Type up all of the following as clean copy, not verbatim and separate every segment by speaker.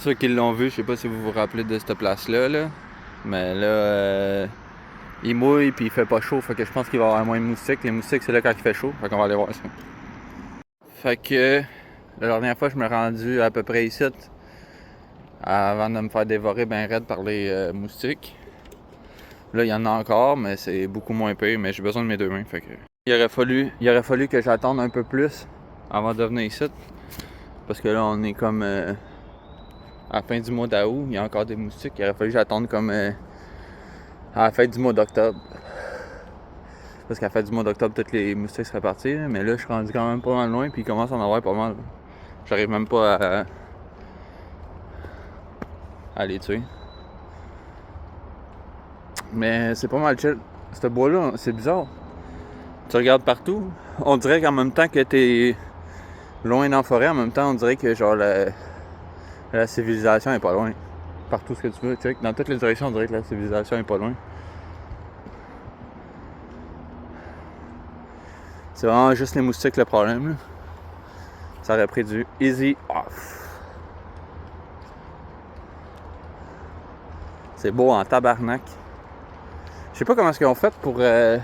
Speaker 1: Ceux qui l'ont vu, je sais pas si vous vous rappelez de cette place-là, là. Mais là, il mouille puis il fait pas chaud. Fait que je pense qu'il va y avoir moins de moustiques. Les moustiques, c'est là quand il fait chaud. Fait qu'on va aller voir ça. Fait que la dernière fois, je me suis rendu à peu près ici avant de me faire dévorer ben raide par les moustiques. Là, il y en a encore, mais c'est beaucoup moins pire. Mais j'ai besoin de mes deux mains. Fait que il aurait fallu que j'attende un peu plus avant de venir ici. Parce que là, on est comme à la fin du mois d'août. Il y a encore des moustiques. Il aurait fallu que j'attende comme à la fin du mois d'octobre. Parce qu'à la fin du mois d'octobre, tous les moustiques seraient partis. Mais là, je suis rendu quand même pas mal loin. Puis il commence à en avoir pas mal. J'arrive même pas à les tuer. Mais c'est pas mal chill. Ce bois-là, c'est bizarre. Tu regardes partout. On dirait qu'en même temps que t'es loin dans la forêt, en même temps, on dirait que genre la civilisation est pas loin. Partout ce que tu veux. Tu sais, dans toutes les directions, on dirait que la civilisation est pas loin. C'est vraiment juste les moustiques le problème. Là. Ça aurait pris du easy off. C'est beau en tabarnak. Je sais pas comment est-ce qu'ils ont fait pour faire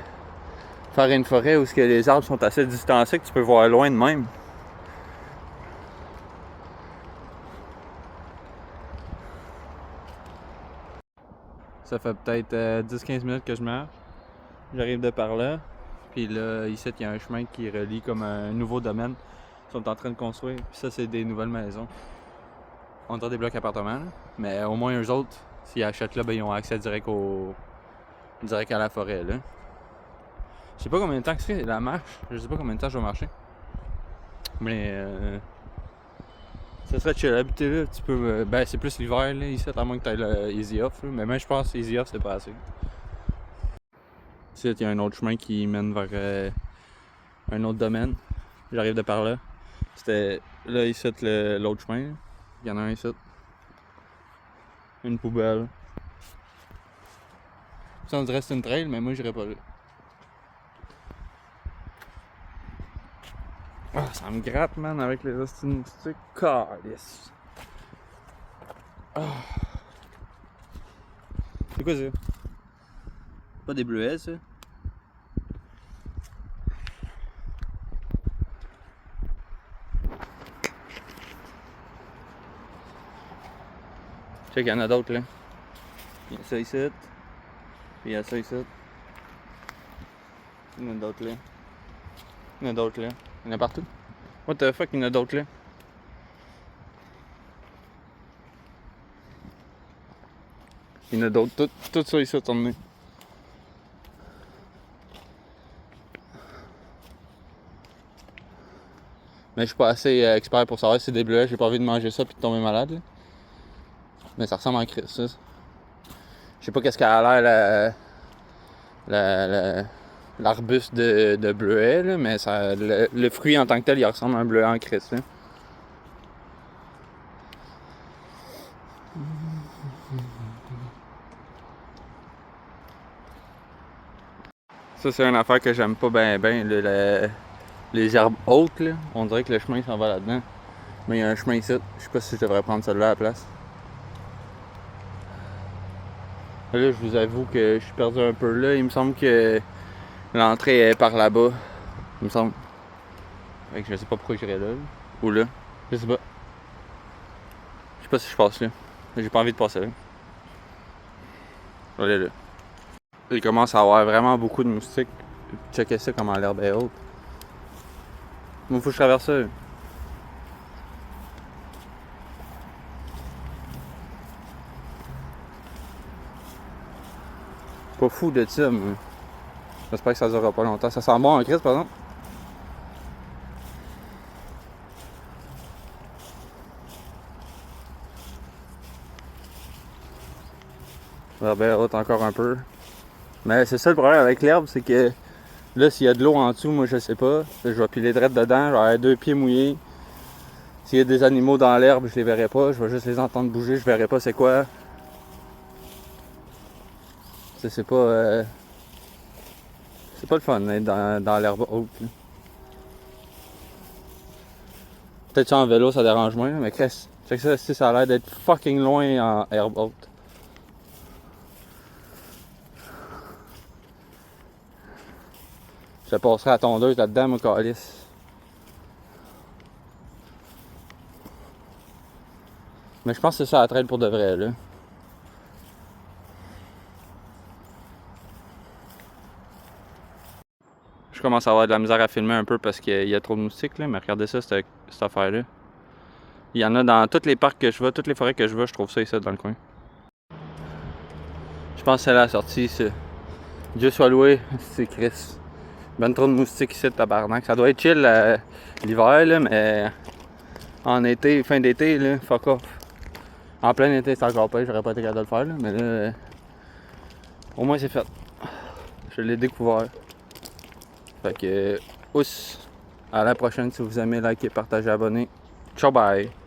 Speaker 1: une forêt où les arbres sont assez distancés que tu peux voir loin de même. Ça fait peut-être 10-15 minutes que je marche. J'arrive de par là. Puis là, ici, il y a un chemin qui relie comme un nouveau domaine. Ils sont en train de construire. Puis ça, c'est des nouvelles maisons. On dirait des blocs appartements. Là. Mais au moins, eux autres, s'ils achètent là, ben, ils ont accès direct à la forêt. Là. Je sais pas combien de temps que c'est la marche. Je sais pas combien de temps je vais marcher. Mais ça serait chill. Habiter là, tu peux. Ben, c'est plus l'hiver, là, ici, à moins que tu ailles le Easy Off. Là. Mais même, je pense que Easy Off, c'est pas assez. Ici, il y a un autre chemin qui mène vers un autre domaine. J'arrive de par là. C'était là, ici, l'autre chemin. Il y en a un ici. Une poubelle. Ça, on dirait que c'est une trail, mais moi, j'irais pas là. Ah, ça me gratte, man, avec les hosties de moustiques. Calice. Ah. C'est quoi ça? Pas des bleuets, ça? Je sais qu'il y en a d'autres, là. Il y a ça ici. Puis il y a ça ici. Il y en a d'autres, là. Il y en a d'autres, là. Il y en a partout. What the fuck, il y en a d'autres, là. Il y en a d'autres. Tout ça ici, tourné. Mais je suis pas assez expert pour savoir si c'est des bleuets. J'ai pas envie de manger ça puis de tomber malade, là. Mais ça ressemble en crise, ça. Je sais pas qu'est-ce qu'elle a l'air l'arbuste de bleuet, là, mais ça, le fruit en tant que tel, il ressemble à un bleuet en crise. Là. Ça, c'est une affaire que j'aime pas ben, les herbes hautes, là. On dirait que le chemin s'en va là-dedans. Mais il y a un chemin ici. Je sais pas si je devrais prendre celui-là à la place. Là, je vous avoue que je suis perdu un peu là. Il me semble que l'entrée est par là-bas. Il me semble. Fait que je sais pas pourquoi j'irais là. Ou là. Je sais pas. Je sais pas si je passe là. J'ai pas envie de passer là. Je vais aller là. Il commence à avoir vraiment beaucoup de moustiques. Checkez ça comment l'herbe est haute. Moi, faut que je traverse ça. Pas fou de ça, mais j'espère que ça durera pas longtemps. Ça sent bon en crise, par exemple. L'herbe est haute encore un peu. Mais c'est ça le problème avec l'herbe, c'est que là, s'il y a de l'eau en dessous, moi, je sais pas. Je vais piler direct dedans, j'aurai 2 pieds mouillés. S'il y a des animaux dans l'herbe, je les verrai pas. Je vais juste les entendre bouger, je verrai pas c'est quoi. C'est pas... c'est pas le fun d'être dans l'herbe haute. Peut-être ça en vélo, ça dérange moins, mais Chris, Check ça, ça a l'air d'être fucking loin en airboat. Je passerai à la tondeuse là-dedans, mon calice. Mais je pense que c'est ça la traîne pour de vrai, là. Je commence à avoir de la misère à filmer un peu parce qu'il y a trop de moustiques, là. Mais regardez ça, cette affaire-là. Il y en a dans tous les parcs que je vais, toutes les forêts que je vais, je trouve ça ici dans le coin. Je pense que c'est la sortie ici. Dieu soit loué, c'est Chris. Ben trop de moustiques ici, tabarnak. Ça doit être chill l'hiver, là, mais en été, fin d'été, là, fuck off. En plein été, c'est encore pas, j'aurais pas été capable de le faire, là, mais là, au moins c'est fait. Je l'ai découvert. Fait que, à la prochaine si vous aimez, likez, partagez, abonnez. Ciao, bye!